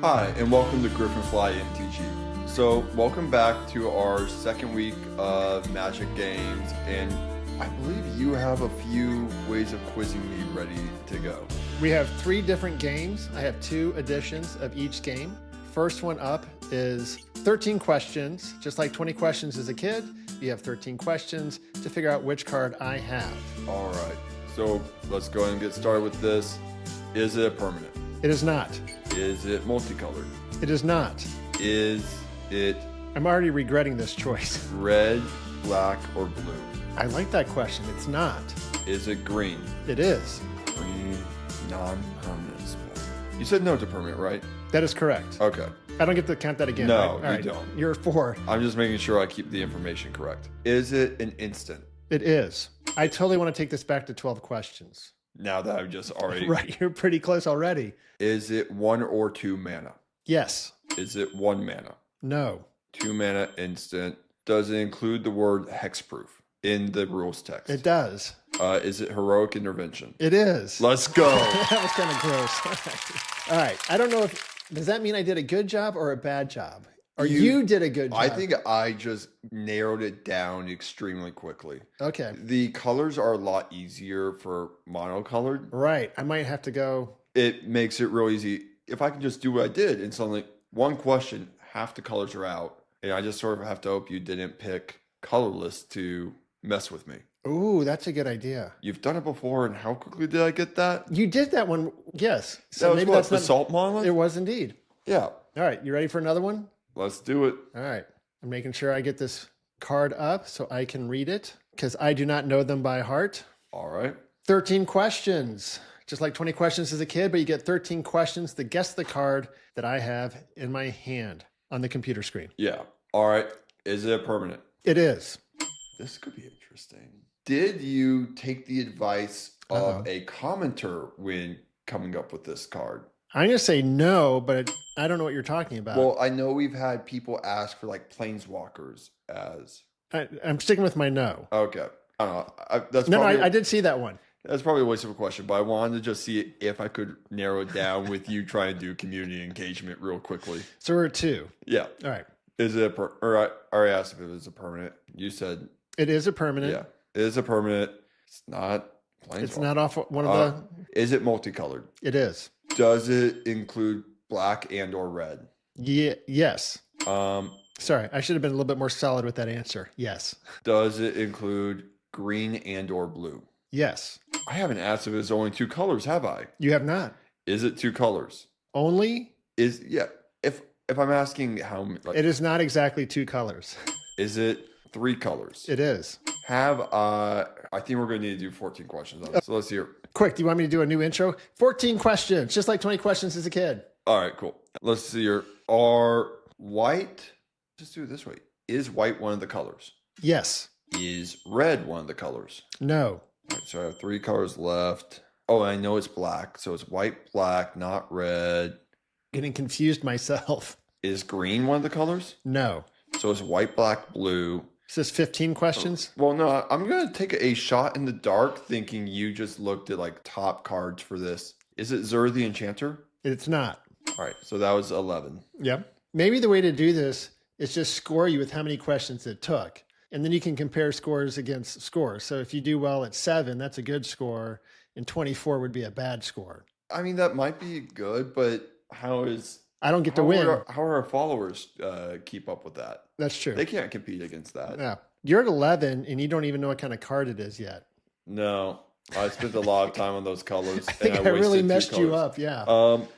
Hi, and welcome to Griffin Fly MTG. So, welcome back to our second week of Magic games, and I believe you have a few ways of quizzing me ready to go. We have 3 different games. I have 2 editions of each game. First one up is 13 questions. Just like 20 questions as a kid, you have 13 questions to figure out which card I have. All right, so let's go ahead and get started with this. Is it a permanent? It is not. Is it multicolored? It is not. Is it I'm already regretting this choice. red, black, or blue? I like that question. It's not. Is it green? It is. Green, non-permanent spell. You said no to permanent, right? That is correct. Okay. I don't get to count that again. No, right? you don't. You're 4. I'm just making sure I keep the information correct. Is it an instant? It is. I totally want to take this back to 12 questions. Now that I've just already... Right, you're pretty close already. Is it 1 or 2 mana? Yes. Is it 1 mana? No. 2 mana instant. Does it include the word hexproof in the rules text? It does. Is it heroic intervention? It is. Let's go. That was kind of gross. All right. I don't know if... Does that mean I did a good job or a bad job? Or you did a good job? I think I just narrowed it down extremely quickly. Okay. The colors are a lot easier for monocolored. Right. I might have to go... It makes it real easy. If I can just do what I did and suddenly one question, half the colors are out. And I just sort of have to hope you didn't pick colorless to mess with me. Ooh, that's a good idea. You've done it before, and how quickly did I get that? You did that one, yes. So that was maybe what, that's the not... salt monolith? It was indeed. Yeah. All right. You ready for another one? Let's do it. All right. I'm making sure I get this card up so I can read it because I do not know them by heart. All right. 13 questions. Just like 20 questions as a kid, but you get 13 questions to guess the card that I have in my hand on the computer screen. Yeah. All right. Is it a permanent? It is. This could be interesting. Did you take the advice of a commenter when coming up with this card? I'm going to say no, but I don't know what you're talking about. Well, I know we've had people ask for like planeswalkers as... I'm sticking with my no. Okay. I don't know. I did see that one. That's probably a waste of a question, but I wanted to just see if I could narrow it down with you trying to do community engagement real quickly. So we're at 2. Yeah. All right. Is it or I already asked if it was a permanent. You said... It is a permanent. Yeah. It is a permanent. It's not planeswalker. It's not off one of the... Is it multicolored? It is. Does it include black and or red? Yeah. Yes. Sorry, I should have been a little bit more solid with that answer. Yes. Does it include green and or blue? Yes. I haven't asked if it's only 2 colors, have I? You have not. Is it 2 colors? Only? Yeah. If I'm asking how... Like, it is not exactly 2 colors. Is it 3 colors? It is. I think we're going to need to do 14 questions on this. So let's hear. Quick, do you want me to do a new intro? 14 questions, just like 20 questions as a kid. All right, cool. Let's see here. Are white... Just do it this way. Is white one of the colors? Yes. Is red one of the colors? No. All right, so I have 3 colors left. Oh, I know it's black. So it's white, black, not red. Getting confused myself. Is green one of the colors? No. So it's white, black, blue. Is this 15 questions? Well, no, I'm going to take a shot in the dark thinking you just looked at like top cards for this. Is it Zur the Enchanter? It's not. All right, so that was 11. Yep. Maybe the way to do this is just score you with how many questions it took. And then you can compare scores against scores. So if you do well at 7, that's a good score. And 24 would be a bad score. I mean, that might be good, but how is... I don't get to win. How are our followers keep up with that? That's true. They can't compete against that. Yeah. You're at 11 and you don't even know what kind of card it is yet. No. I spent a lot of time on those colors. I think I really messed you up. Yeah.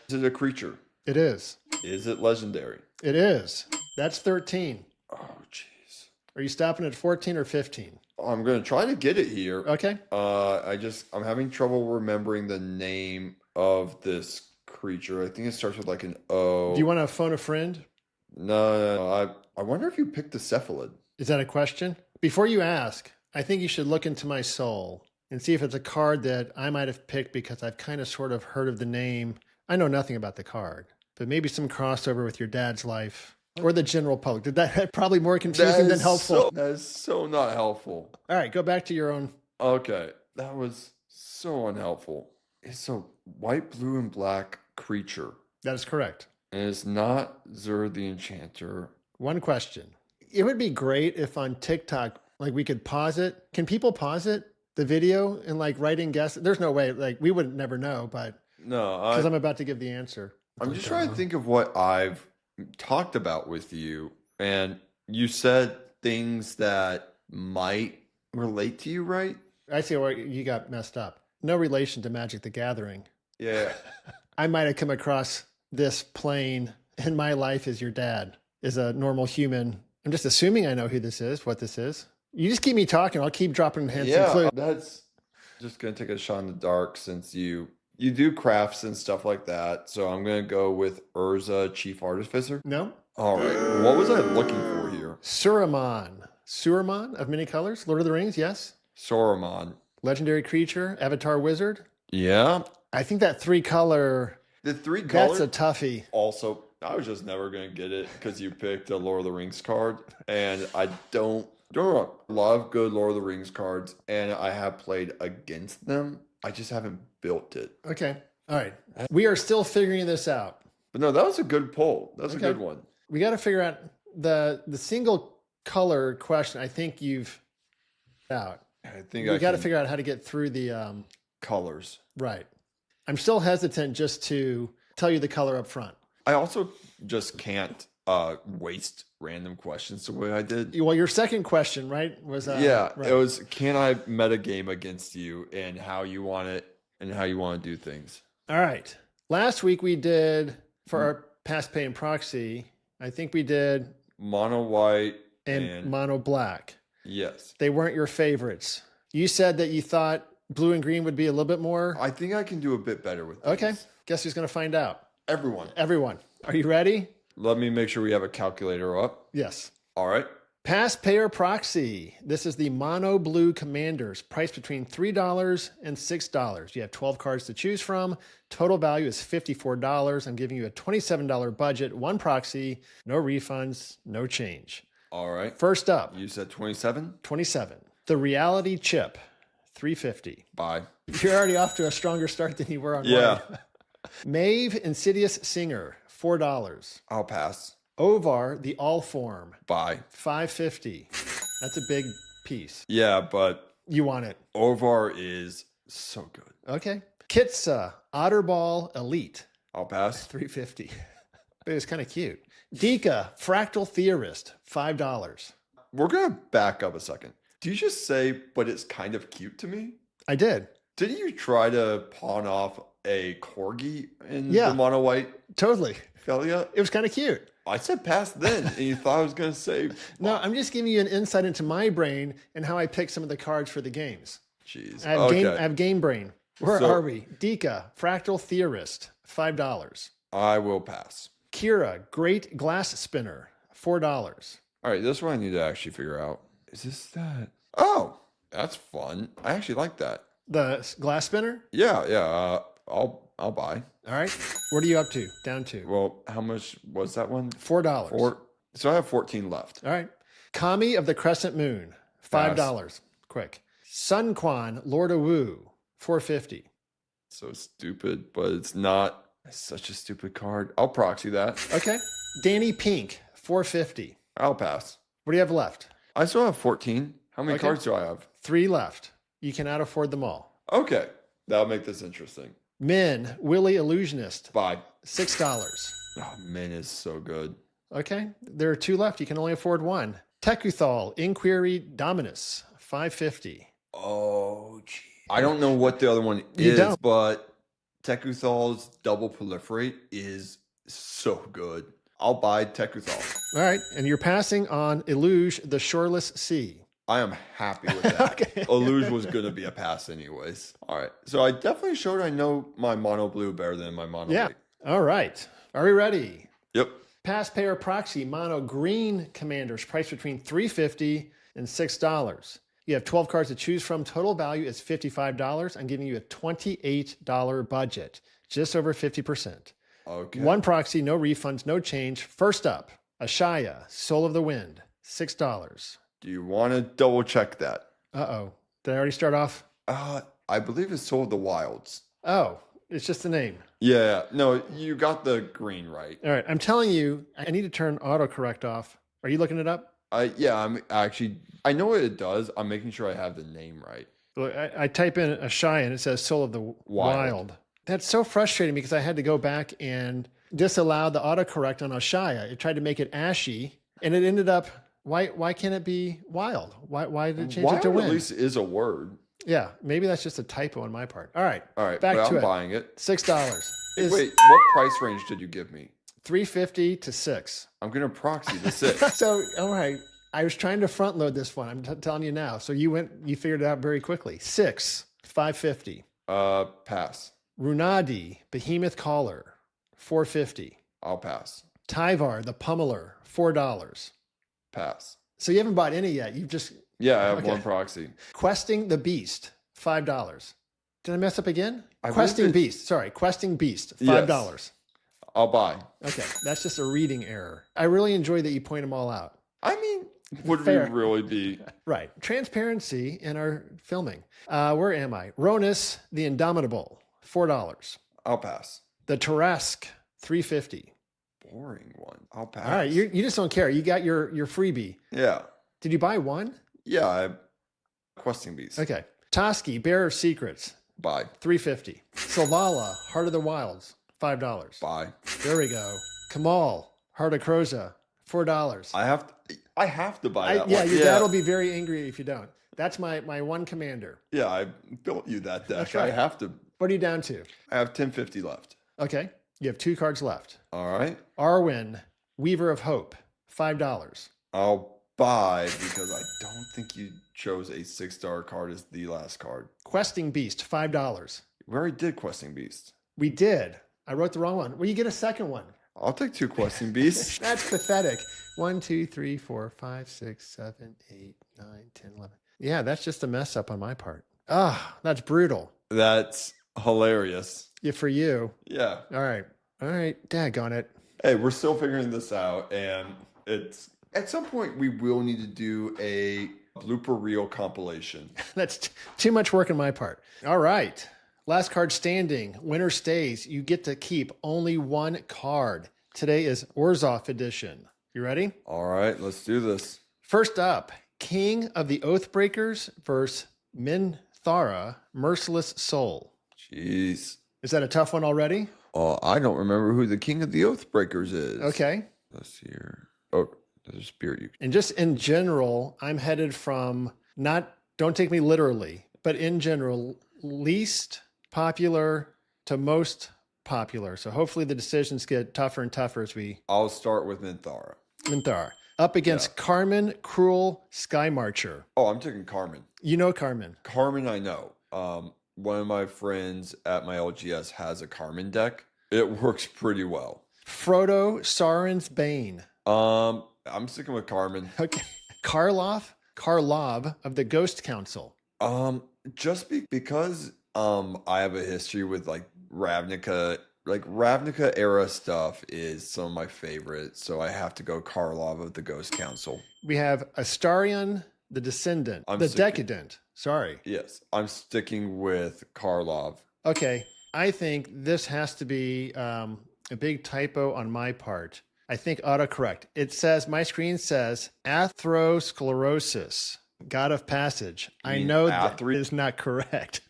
Is it a creature? It is. Is it legendary? It is. That's 13. Oh, jeez. Are you stopping at 14 or 15? I'm going to try to get it here. Okay. I'm having trouble remembering the name of this creature. I think it starts with like an O. Do you want to phone a friend? No. I wonder if you picked the cephalid. Is that a question? Before you ask, I think you should look into my soul and see if it's a card that I might have picked because I've kind of sort of heard of the name. I know nothing about the card, but maybe some crossover with your dad's life or the general public. Did that probably more confusing than helpful? That is so not helpful. All right, go back to your own. Okay, that was so unhelpful. It's a white, blue, and black creature. That is correct. And it's not Zur the Enchanter. One question. It would be great if on TikTok, like we could pause it. Can people pause it, the video, and like write in guesses? There's no way. Like we would never know, but No, because I'm about to give the answer. I'm just trying to think of what I've talked about with you. And you said things that might relate to you, right? I see where you got messed up. No relation to Magic the Gathering. Yeah. I might have come across this plane in my life as your dad, as a normal human. I'm just assuming I know who this is, what this is. You just keep me talking. I'll keep dropping hints and clues. That's just going to take a shot in the dark since you do crafts and stuff like that. So I'm going to go with Urza, Chief Artificer. No? All right. What was I looking for here? Suramon. Suramon of many colors. Lord of the Rings, yes. Sauron. Legendary creature, Avatar Wizard. Yeah. I think that 3-color, The 3 colors. that's a toughie. Also, I was just never going to get it because you picked a Lord of the Rings card. And I don't a lot of good Lord of the Rings cards. And I have played against them. I just haven't built it. Okay. All right. We are still figuring this out. But no, that was a good poll. That's Okay. a good one. We got to figure out the single color question. I think you've out. I think We I got to can- figure out how to get through the colors. right. I'm still hesitant just to tell you the color up front. I also just can't waste random questions the way I did. Well, your second question, right, was Yeah, right. it was can I meta game against you and how you want it and how you want to do things. All right. Last week we did for our pass, pay, and proxy. I think we did Mono white and mono black. yes. They weren't your favorites. You said that you thought blue and green would be a little bit more. I think I can do a bit better with these. Okay. Guess who's going to find out? Everyone. Everyone. Are you ready? Let me make sure we have a calculator up. Yes. All right. Pass, pay, or proxy. This is the mono blue commanders, priced between $3 and $6. You have 12 cards to choose from. Total value is $54. I'm giving you a $27 budget, 1 proxy, no refunds, no change. All right. First up, You said 27? 27. The reality chip, $3.50. Bye. You're already off to a stronger start than you were on Yeah. white. Maeve Insidious Singer, $4. I'll pass. Ovar the All Form, Bye. $5.50. That's a big piece. Yeah, but You want it. Orvar is so good. Okay. Kitsa Otterball Elite, I'll pass. $3.50. But it was kind of cute. Dika Fractal Theorist, $5. We're going to back up a second. Do you just say, but it's kind of cute to me? I did. Didn't you try to pawn off a corgi in Yeah. the mono white Totally. Felia? It was kind of cute. I said pass then, and you thought I was going to say, No, I'm just giving you an insight into my brain and how I pick some of the cards for the games. jeez. I have, Okay. I have game brain. Where So- are we? Dika Fractal Theorist, $5. I will pass. Kira Great Glass Spinner, $4. All right, this one I need to actually figure out. Is this that? Oh, that's fun. I actually like that. The glass spinner? Yeah. I'll buy. All right. What are you up to? Down to? Well, how much was that one? $4. So I have 14 left. All right. Kami of the Crescent Moon, $5. Quick. Sun Quan, Lord of Wu, $4.50. So stupid, but it's not. It's such a stupid card. I'll proxy that. Okay. Danny Pink, $4.50. I'll pass. What do you have left? I still have 14. How many Okay. cards do I have? 3 left. You cannot afford them all. Okay. That'll make this interesting. Min, Willy Illusionist, Bye. $6. Oh, Min is so good. Okay. There are 2 left. You can only afford 1. Tekuthal, Inquiry Dominus, $5.50. Oh, gee. I don't know what the other one You is, don't. but Tekuthal's double proliferate is so good. I'll buy Tekuthal. All right. And you're passing on Illuge, the Shoreless Sea. I am happy with that. Okay. Illuge was going to be a pass anyways. All right. So I definitely showed I know my mono blue better than my mono Yeah. white. All right. Are we ready? Yep. Pass, pay, or proxy mono green commanders priced between $3.50 and $6. You have 12 cards to choose from. Total value is $55. I'm giving you a $28 budget, just over 50%. Okay. 1 proxy, no refunds, no change. First up, Ashaya, Soul of the Wind, $6. Do you want to double check that? Uh-oh. Did I already start off? I believe it's Soul of the Wilds. Oh, It's just the name. Yeah. No, you got the green right. All right. I'm telling you, I need to turn autocorrect off. Are you looking it up? I know what it does. I'm making sure I have the name right. Look, I type in Ashaya and it says Soul of the Wild. That's so frustrating because I had to go back and disallow the autocorrect on Ashaya. It tried to make it Ashy, and it ended up. Why can't it be Wild? Why did it change it to Wild Win? at least is a word. Yeah, maybe that's just a typo on my part. All right. Back to I'm buying it. $6. Wait, what price range did you give me? $3.50 to $6. I'm gonna proxy the 6. So, all right. I was trying to front load this one. I'm telling you now. So you figured it out very quickly. 6, $5.50. Pass. Runadi, Behemoth Caller, $4.50. I'll pass. Tyvar, the Pummeler, $4. Pass. So you haven't bought any yet. You've just I have one proxy. Questing the Beast, $5. Did I mess up again? Questing Beast, $5. Yes. I'll buy. Okay, that's just a reading error. I really enjoy that you point them all out. I mean, would Fair. we really be? Right. Transparency in our filming. Where am I? Ronus, the Indomitable, $4. I'll pass. The Tarrasque, $3.50. Boring one. I'll pass. All right, you just don't care. You got your freebie. Yeah. Did you buy one? Yeah, Questing Beast. Okay. Toski, Bearer of Secrets, Buy. $3.50. Selvala, Heart of the Wilds, $5. Buy. There we go. Kamal, Heart of Kroza, $4. I have to buy that yeah, one. your dad will be very angry if you don't. That's my one commander. Yeah, I built you that deck. Okay. I have to. What are you down to? I have 1050 left. Okay. You have 2 cards left. All right. Arwen, Weaver of Hope, $5. I'll buy because I don't think you chose a 6-star card as the last card. Questing Beast, $5. We already did Questing Beast. We did. I wrote the wrong one. Well, you get a second one. I'll take 2 Questing Beasts. That's pathetic. 1, 2, 3, 4, 5, 6, 7, 8, 9, 10, 11. Yeah, that's just a mess up on my part. That's brutal. That's hilarious. Yeah, for you. Yeah. All right. Daggone it. Hey, we're still figuring this out, and it's at some point we will need to do a blooper reel compilation. That's too much work on my part. All right. Last card standing. Winner stays. You get to keep only one card. Today is Orzhov edition. You ready? All right, let's do this. First up, King of the Oathbreakers versus Minthara, Merciless Soul. Jeez. Is that a tough one already? Oh, I don't remember who the King of the Oathbreakers is. Okay. Let's see here. Oh, there's a spirit. And just in general, I'm headed from don't take me literally, but in general, least popular to most popular. So hopefully the decisions get tougher and tougher as I'll start with Minthara. Up against Carmen, Cruel, Sky Marcher. Oh, I'm taking Carmen. You know Carmen. Carmen, I know. One of my friends at my LGS has a Carmen deck. It works pretty well. Frodo, Sauron's Bane. I'm sticking with Carmen. Okay. Karlov of the Ghost Council. Because I have a history with like Ravnica. Like Ravnica era stuff is some of my favorites, so I have to go Karlov of the Ghost Council. We have Astarion, the Descendant, Decadent. Sorry. Yes, I'm sticking with Karlov. Okay, I think this has to be a big typo on my part. I think autocorrect. It says, my screen says atherosclerosis, God of Passage. I know that is not correct.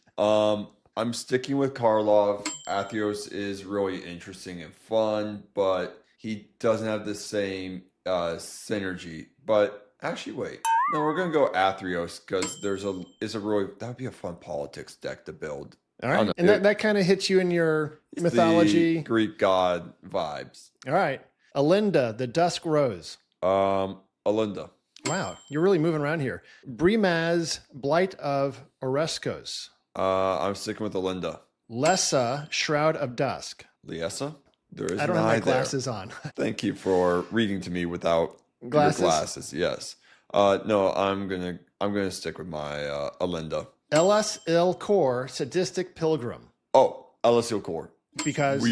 I'm sticking with Karlov. Atheos is really interesting and fun, but he doesn't have the same synergy. But actually, wait. No, we're gonna go Atheos because that would be a fun politics deck to build. All right, and that kind of hits you in your mythology, the Greek god vibes. All right, Alinda, the Dusk Rose. Alinda. Wow, you're really moving around here. Brimaz, Blight of Oreskos. I'm sticking with Alinda. Lessa, Shroud of Dusk. Liessa? There is I don't have my glasses on. Thank you for reading to me without glasses. Yes. No, I'm gonna stick with my Alinda. Elas Il Kor, Sadistic Pilgrim. Oh, Elas Il Kor. Because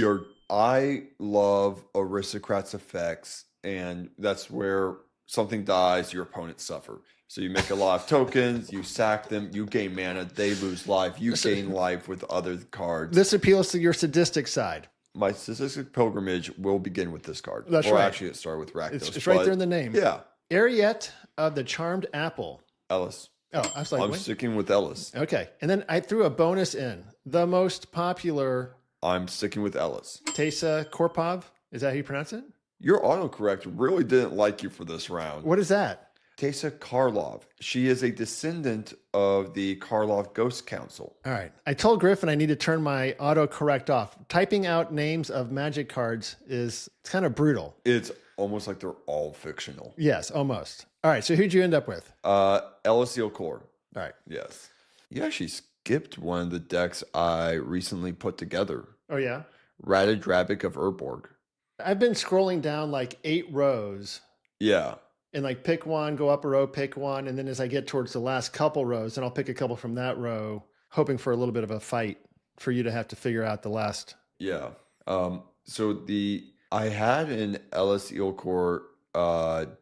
I love Aristocrats effects, and that's where something dies, your opponents suffer. So you make a lot of tokens, you sack them, you gain mana, they lose life, you gain life with other cards. This appeals to your sadistic side. My sadistic pilgrimage will begin with this card. That's right. Actually, it started with Rakdos. It's right there in the name. Yeah. Ariete of the Charmed Apple. Ellis. Oh, I was like, I'm wait. sticking with Ellis. Okay. And then I threw a bonus in. The most popular. I'm sticking with Ellis. Teysa Korpov. Is that how you pronounce it? Your autocorrect really didn't like you for this round. What is that? Teysa Karlov. She is a descendant of the Karlov Ghost Council. All right. I told Griffin I need to turn my autocorrect off. Typing out names of Magic cards it's kind of brutal. It's almost like they're all fictional. Yes, almost. All right. So who'd you end up with? Ellis Core. All right. Yes. You actually skipped one of the decks I recently put together. Oh, yeah? Ratadrabic of Urborg. I've been scrolling down like 8 rows. Yeah. And like pick one, go up a row, pick one. And then as I get towards the last couple rows, then I'll pick a couple from that row, hoping for a little bit of a fight for you to have to figure out the last. Yeah. So I had an Ellis Eelcore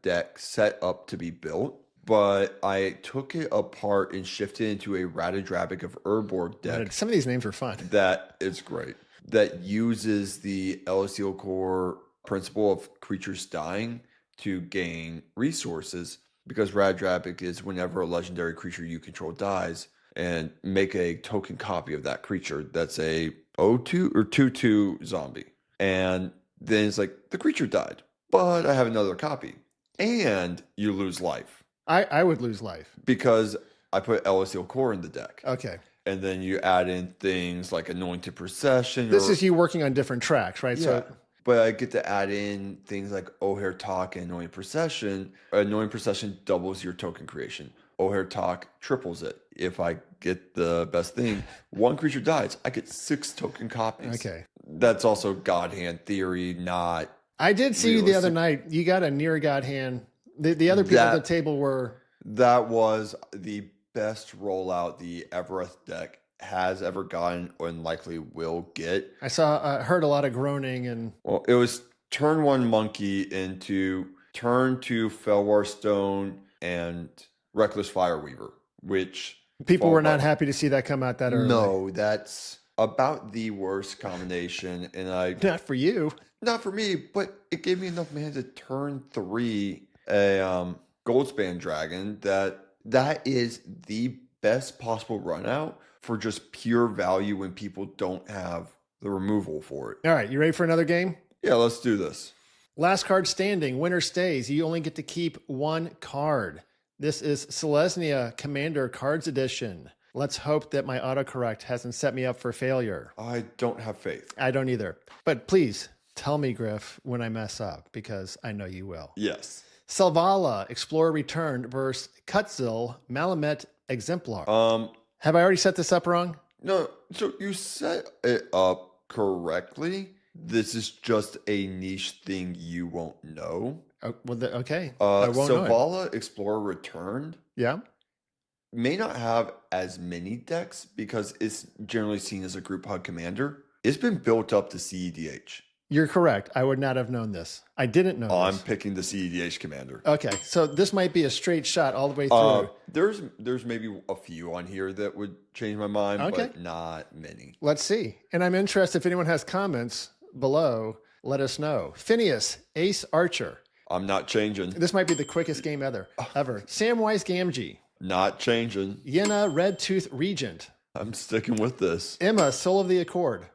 deck set up to be built, but I took it apart and shifted into a Ratadrabic of Urborg deck. Some of these names are fun. That is great. That uses the Ellis Eelcore principle of creatures dying to gain resources, because Ratadrabic is whenever a legendary creature you control dies, and make a token copy of that creature that's a 0/2 or 2/2 zombie. And then it's like, the creature died, but I have another copy. And you lose life. I would lose life. Because I put Ellis Core in the deck. Okay. And then you add in things like Anointed Procession. This is you working on different tracks, right? Yeah. So, but I get to add in things like O'Hare Talk and Annoying Procession. Annoying Procession doubles your token creation. O'Hare Talk triples it. If I get the best thing, one creature dies, I get 6 token copies. Okay. That's also God Hand theory, not. I did see you the other night. You got a near God Hand. The other people at the table were. That was the best rollout the Evereth deck has ever gotten and likely will get. I heard a lot of groaning and. Well, it was turn 1 Monkey into turn 2 Felwar Stone and Reckless Fireweaver, which people were not happy to see that come out that early. No, that's about the worst combination. And not for you. Not for me, but it gave me enough mana to turn 3 a Goldspan Dragon that is the best possible run out for just pure value when people don't have the removal for it. All right, you ready for another game? Yeah, let's do this. Last card standing, winner stays. You only get to keep 1 card. This is Selesnya Commander Cards Edition. Let's hope that my autocorrect hasn't set me up for failure. I don't have faith. I don't either. But please tell me, Griff, when I mess up, because I know you will. Yes. Selvala, Explorer Returned versus Kutzil, Malamet Exemplar. Have I already set this up wrong? No, so you set it up correctly. This is just a niche thing you won't know. Okay. I won't know Selvala Explorer Returned. Yeah. May not have as many decks because it's generally seen as a group hug commander. It's been built up to CEDH. You're correct. I would not have known this. I didn't know I'm this. picking the CEDH commander. Okay, so this might be a straight shot all the way through. There's maybe a few on here that would change my mind, but not many. Let's see. And I'm interested if anyone has comments below, let us know. Phineas, Ace Archer. I'm not changing. This might be the quickest game ever. Samwise Gamgee. Not changing. Yenna, Red Tooth Regent. I'm sticking with this. Emma, Soul of the Accord.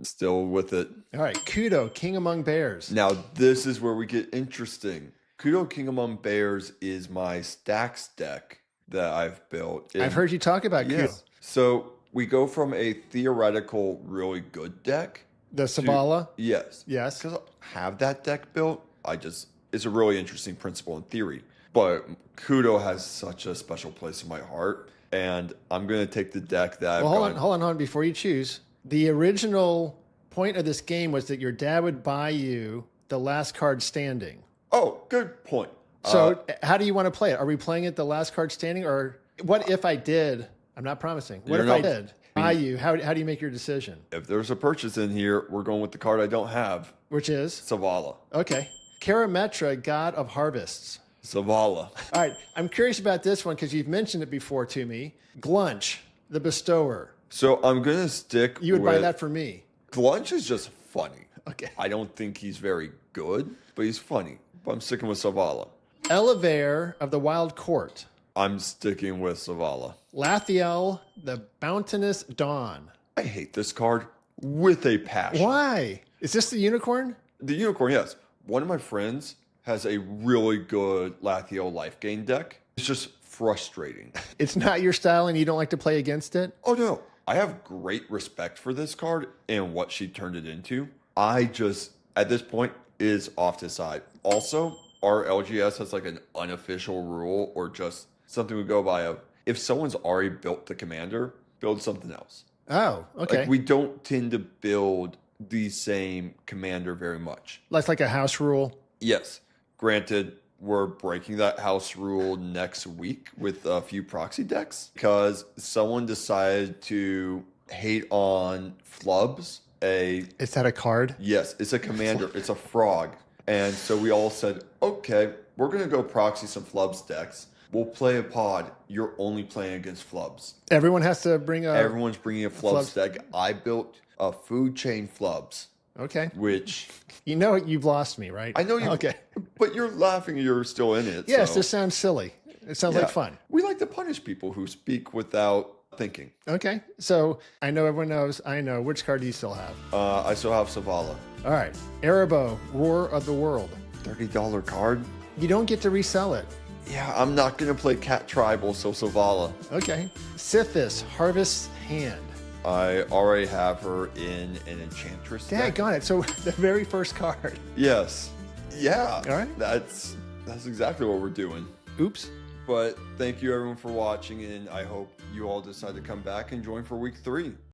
Still with it. All right, Kudo, King Among Bears. Now, this is where we get interesting. Kudo King Among Bears is my stacks deck that I've built. I've heard you talk about Kudo. Yes. So we go from a theoretical really good deck. The Selvala? Yes. Yes. Because I have that deck built. It's a really interesting principle in theory. But Kudo has such a special place in my heart. And I'm going to take the deck that Hold on. Before you choose, the original point of this game was that your dad would buy you the last card standing. Oh, good point. So how do you want to play it? Are we playing it the last card standing? Or what if I did? I'm not promising. What if I did buy you? How do you make your decision? If there's a purchase in here, we're going with the card I don't have. Which is? Selvala. Okay. Karametra, God of Harvests. Zavala. All right, I'm curious about this one because you've mentioned it before to me. Glunch, the Bestower. So I'm going to stick You would buy that for me. Glunch is just funny. Okay. I don't think he's very good, but he's funny. But I'm sticking with Zavala. Elevair of the Wild Court. I'm sticking with Zavala. Lathiel, the Bounteous Dawn. I hate this card with a passion. Why? Is this the unicorn? The unicorn, yes. One of my friends has a really good Lathiel life gain deck. It's just frustrating. It's not your style and you don't like to play against it? Oh, no. I have great respect for this card and what she turned it into. I just, at this point, is off to the side. Also, our LGS has like an unofficial rule or just something we go by of if someone's already built the commander, build something else. Oh, okay. Like we don't tend to build the same commander very much. That's like a house rule. Yes. Granted, we're breaking that house rule next week with a few proxy decks because someone decided to hate on Flubs. Is that a card? Yes, it's a commander. It's a frog. And so we all said, okay, we're going to go proxy some Flubs decks. We'll play a pod. You're only playing against Flubs. Everyone has to bring a... Everyone's bringing a Flubs deck. I built a food chain Flubs. Okay. Which... You know you've lost me, right? I know you... Okay. But you're laughing and you're still in it. Yes, so. this sounds silly. It sounds like fun. We like to punish people who speak without thinking. Okay. So I know everyone knows. I know. Which card do you still have? I still have Zavala. All right. Erebos, Roar of the World. $30 card? You don't get to resell it. Yeah, I'm not going to play Cat Tribal, so Zavala. Okay. Sithis, Harvest's Hand. I already have her in an Enchantress deck. Daggone it. So the very first card. Yes. Yeah. All right. That's exactly what we're doing. Oops. But thank you everyone for watching, and I hope you all decide to come back and join for week 3.